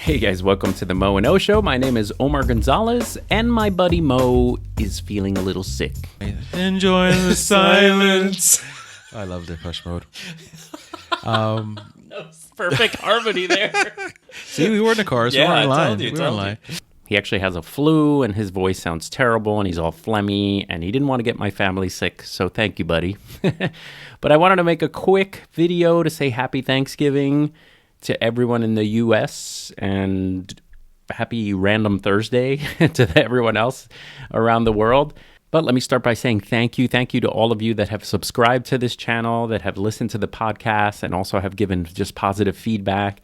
Hey guys, welcome to the Moe and O show. My name is Omar Gonzalez, and my buddy Moe is feeling a little sick. Enjoy the silence. I love Depeche Mode. Perfect harmony there. See, we were in the car, so we weren't lying. We weren't lying. He actually has a flu, and his voice sounds terrible, and he's all phlegmy, and he didn't want to get my family sick, so thank you, buddy. But I wanted to make a quick video to say Happy Thanksgiving to everyone in the U.S., and happy Random Thursday to everyone else around the world. But let me start by saying thank you. Thank you to all of you that have subscribed to this channel, that have listened to the podcast, and also have given just positive feedback.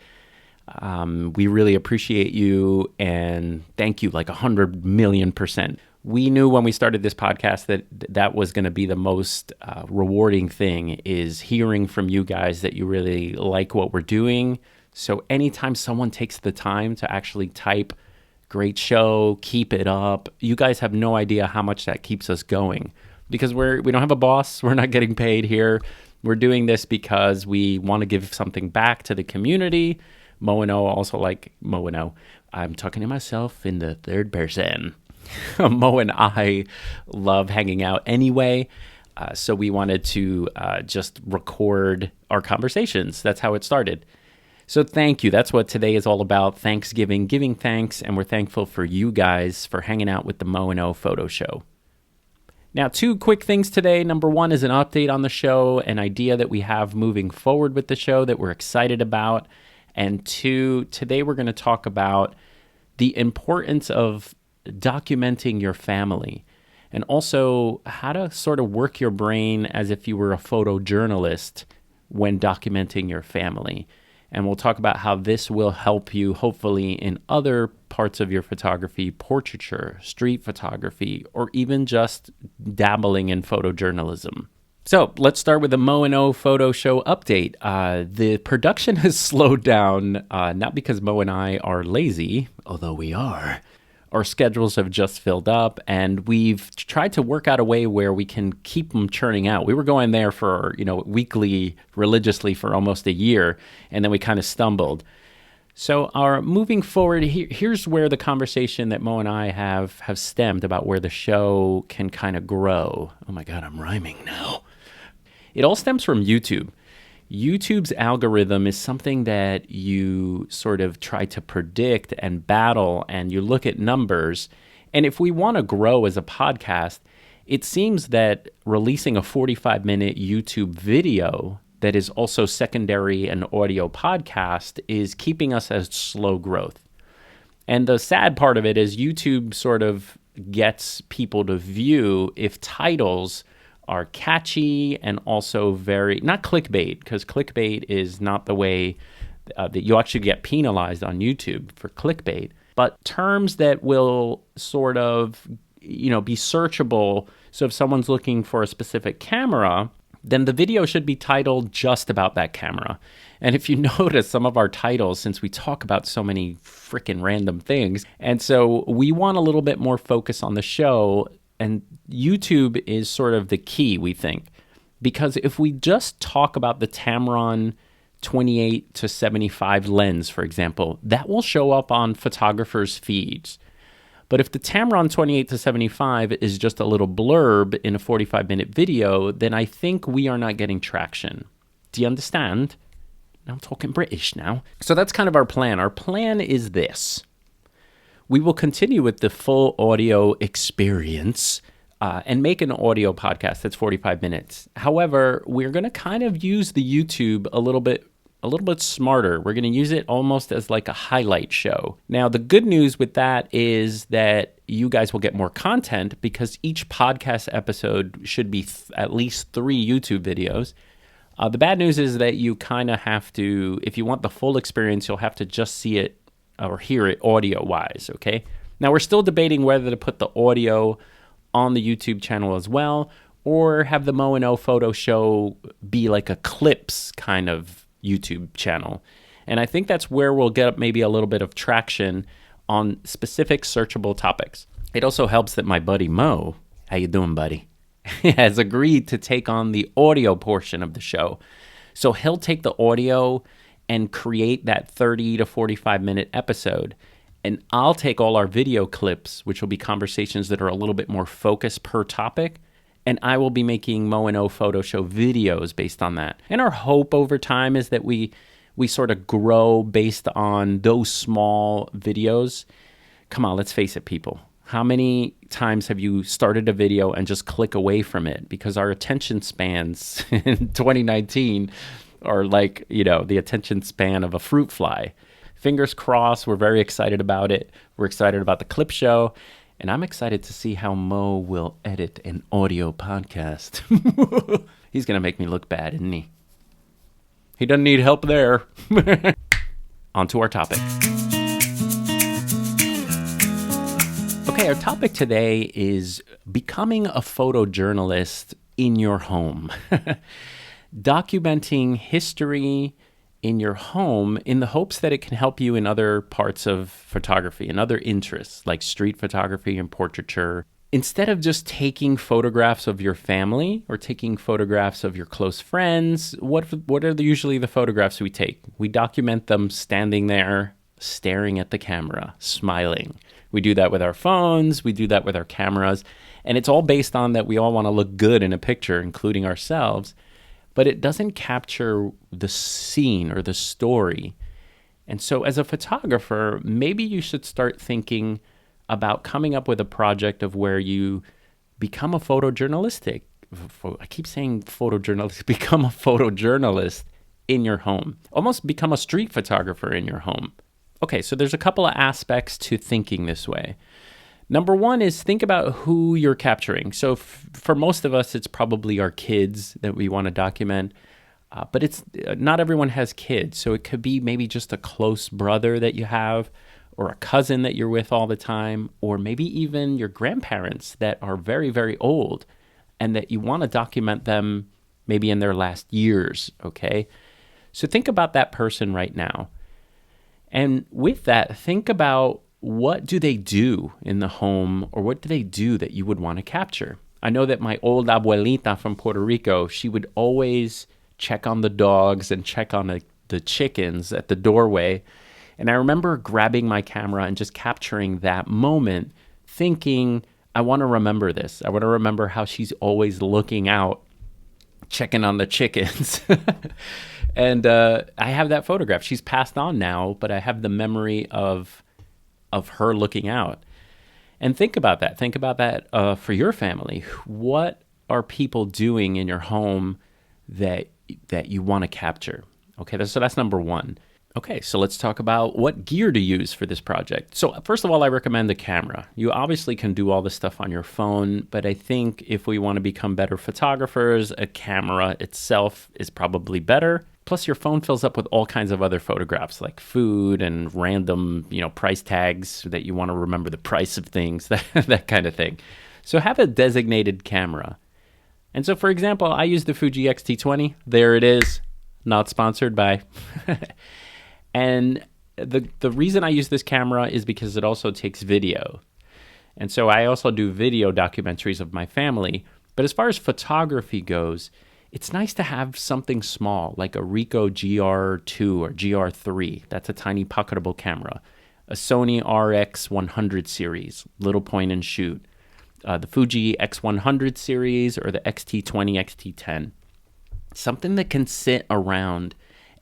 We really appreciate you, and thank you like 100 million%. We knew when we started this podcast that was going to be the most rewarding thing, is hearing from you guys that you really like what we're doing. So anytime someone takes the time to actually type, "Great show, keep it up," you guys have no idea how much that keeps us going, because we don't have a boss. We're not getting paid here. We're doing this because we want to give something back to the community. Moe and O, also like Moe and O. I'm talking to myself in the third person. Moe and I love hanging out anyway, so we wanted to just record our conversations. That's how it started. So thank you. That's what today is all about, Thanksgiving, giving thanks, and we're thankful for you guys for hanging out with the Moe and O photo show. Now, two quick things today. Number one is an update on the show, an idea that we have moving forward with the show that we're excited about. And two, today we're going to talk about the importance of documenting your family, and also how to sort of work your brain as if you were a photojournalist when documenting your family. And we'll talk about how this will help you, hopefully, in other parts of your photography, portraiture, street photography, or even just dabbling in photojournalism. So let's start with the Moe and O photo show update. The production has slowed down, not because Moe and I are lazy, although we are. Our schedules have just filled up, and we've tried to work out a way where we can keep them churning out. We were going there for, weekly, religiously for almost a year, and then we kind of stumbled. So moving forward, here's where the conversation that Moe and I have stemmed about where the show can kind of grow. Oh my God, I'm rhyming now. It all stems from YouTube. YouTube's algorithm is something that you sort of try to predict and battle, and you look at numbers. And if we want to grow as a podcast, it seems that releasing a 45-minute YouTube video that is also secondary an audio podcast is keeping us as slow growth. And the sad part of it is YouTube sort of gets people to view if titles are catchy and also very, not clickbait, because clickbait is not the way that you actually get penalized on YouTube for clickbait, but terms that will sort of, be searchable. So if someone's looking for a specific camera, then the video should be titled just about that camera. And if you notice some of our titles, since we talk about so many freaking random things, and so we want a little bit more focus on the show. And YouTube is sort of the key, we think, because if we just talk about the Tamron 28 to 75 lens, for example, that will show up on photographers' feeds. But if the Tamron 28 to 75 is just a little blurb in a 45-minute video, then I think we are not getting traction. Do you understand? Now I'm talking British now. So that's kind of our plan. Our plan is this. We will continue with the full audio experience and make an audio podcast that's 45 minutes. However, we're going to kind of use the YouTube a little bit smarter. We're going to use it almost as like a highlight show. Now, the good news with that is that you guys will get more content because each podcast episode should be at least 3 YouTube videos. The bad news is that you kind of have to, if you want the full experience, you'll have to just see it or hear it audio-wise, okay? Now, we're still debating whether to put the audio on the YouTube channel as well, or have the Moe and O photo show be like a clips kind of YouTube channel. And I think that's where we'll get maybe a little bit of traction on specific searchable topics. It also helps that my buddy Moe, how you doing, buddy, has agreed to take on the audio portion of the show. So he'll take the audio and create that 30 to 45-minute episode. And I'll take all our video clips, which will be conversations that are a little bit more focused per topic, and I will be making Moe and O photo show videos based on that. And our hope over time is that we sort of grow based on those small videos. Come on, let's face it, people. How many times have you started a video and just click away from it? Because our attention spans in 2019 are like, the attention span of a fruit fly. Fingers crossed, we're very excited about it. We're excited about the clip show. And I'm excited to see how Moe will edit an audio podcast. He's going to make me look bad, isn't he? He doesn't need help there. On to our topic. Okay, our topic today is becoming a photojournalist in your home. Documenting history in your home in the hopes that it can help you in other parts of photography and other interests like street photography and portraiture. Instead of just taking photographs of your family or taking photographs of your close friends, what are usually the photographs we take? We document them standing there, staring at the camera, smiling. We do that with our phones, we do that with our cameras, and it's all based on that we all want to look good in a picture, including ourselves, but it doesn't capture the scene or the story. And so as a photographer, maybe you should start thinking about coming up with a project of where you become a photojournalistic. I keep saying photojournalist, become a photojournalist in your home. Almost become a street photographer in your home. Okay, so there's a couple of aspects to thinking this way. Number one is think about who you're capturing. So for most of us, it's probably our kids that we want to document. But it's not everyone has kids. So it could be maybe just a close brother that you have, or a cousin that you're with all the time, or maybe even your grandparents that are very, very old and that you want to document them maybe in their last years, okay? So think about that person right now. And with that, think about what do they do in the home, or what do they do that you would want to capture? I know that my old abuelita from Puerto Rico, she would always check on the dogs and check on the chickens at the doorway. And I remember grabbing my camera and just capturing that moment, thinking, I want to remember this. I want to remember how she's always looking out, checking on the chickens. And I have that photograph. She's passed on now, but I have the memory of her looking out. And think about that. Think about that for your family. What are people doing in your home that you want to capture? Okay, so that's number one. Okay, so let's talk about what gear to use for this project. So first of all, I recommend the camera. You obviously can do all this stuff on your phone, but I think if we want to become better photographers, a camera itself is probably better. Plus, your phone fills up with all kinds of other photographs like food and random, price tags that you want to remember the price of things, that kind of thing. So have a designated camera. And so, for example, I use the Fuji X-T20. There it is. Not sponsored by... And the reason I use this camera is because it also takes video. And so I also do video documentaries of my family. But as far as photography goes, it's nice to have something small, like a Ricoh GR2 or GR3. That's a tiny pocketable camera. A Sony RX100 series, little point and shoot. The Fuji X100 series or the X-T20, X-T10. Something that can sit around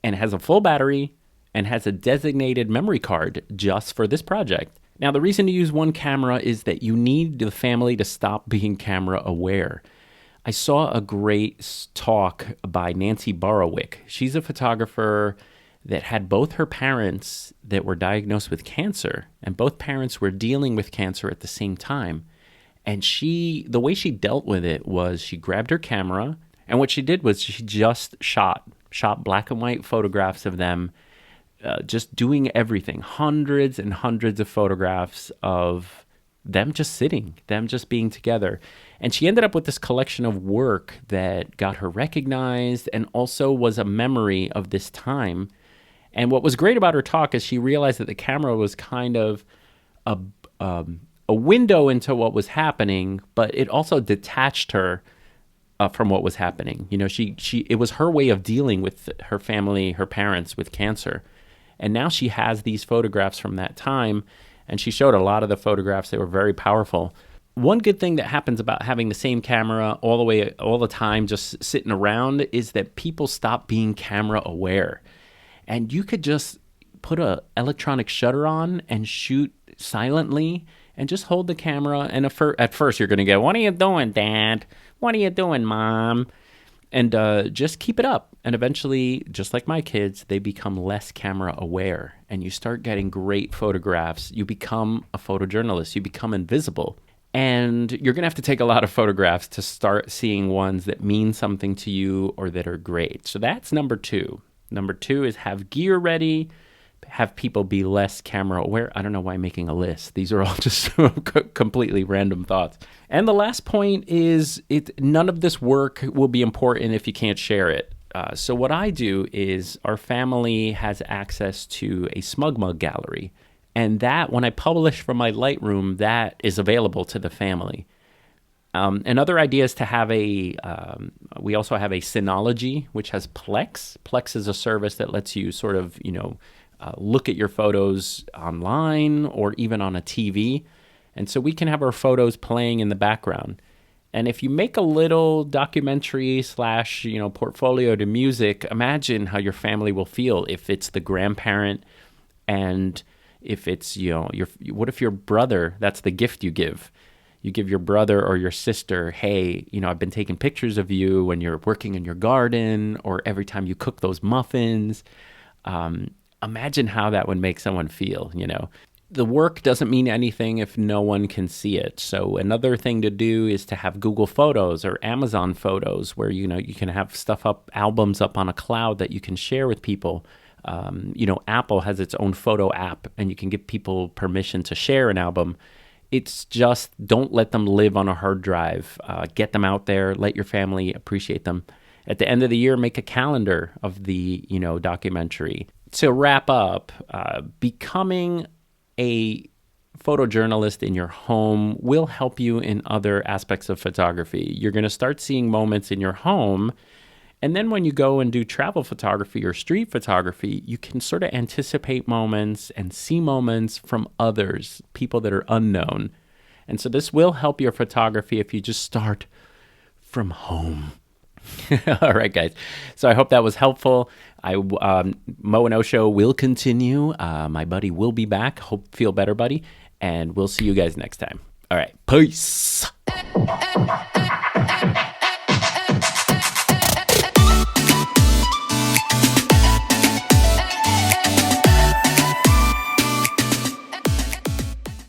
and has a full battery and has a designated memory card just for this project. Now, the reason to use one camera is that you need the family to stop being camera aware. I saw a great talk by Nancy Borowick. She's a photographer that had both her parents that were diagnosed with cancer, and both parents were dealing with cancer at the same time. And the way she dealt with it was she grabbed her camera, and what she did was she just shot black and white photographs of them, just doing everything, hundreds and hundreds of photographs of them just sitting, them just being together. And she ended up with this collection of work that got her recognized and also was a memory of this time. And what was great about her talk is she realized that the camera was kind of a window into what was happening, but it also detached her from what was happening. You know, it was her way of dealing with her family, her parents with cancer. And now she has these photographs from that time, and she showed a lot of the photographs. They were very powerful. One good thing that happens about having the same camera all the time, just sitting around, is that people stop being camera aware. And you could just put a electronic shutter on and shoot silently and just hold the camera. And at first you're going to go, "What are you doing, Dad? What are you doing, Mom?" And just keep it up. And eventually, just like my kids, they become less camera aware. And you start getting great photographs. You become a photojournalist. You become invisible. And you're going to have to take a lot of photographs to start seeing ones that mean something to you or that are great. So that's number 2. Number 2 is have gear ready. Have people be less camera aware. I don't know why I'm making a list. These are all just completely random thoughts. And the last point is none of this work will be important if you can't share it. So what I do is our family has access to a Smug Mug gallery. And that, when I publish from my Lightroom, that is available to the family. Another idea is to have we also have a Synology, which has Plex. Plex is a service that lets you sort of, look at your photos online or even on a TV. And so we can have our photos playing in the background. And if you make a little documentary / portfolio to music, imagine how your family will feel if it's the grandparent, and if it's, what if your brother, that's the gift you give. You give your brother or your sister, "Hey, I've been taking pictures of you when you're working in your garden, or every time you cook those muffins." Imagine how that would make someone feel, The work doesn't mean anything if no one can see it. So another thing to do is to have Google Photos or Amazon Photos where, you can have albums up on a cloud that you can share with people. Apple has its own photo app, and you can give people permission to share an album. It's just, don't let them live on a hard drive. Get them out there. Let your family appreciate them. At the end of the year, make a calendar of the, documentary. To wrap up, becoming a photojournalist in your home will help you in other aspects of photography. You're going to start seeing moments in your home. And then when you go and do travel photography or street photography, you can sort of anticipate moments and see moments from others, people that are unknown. And so this will help your photography if you just start from home. All right, guys. So I hope that was helpful. Moe and O show will continue. My buddy will be back. Feel better, buddy. And we'll see you guys next time. All right. Peace.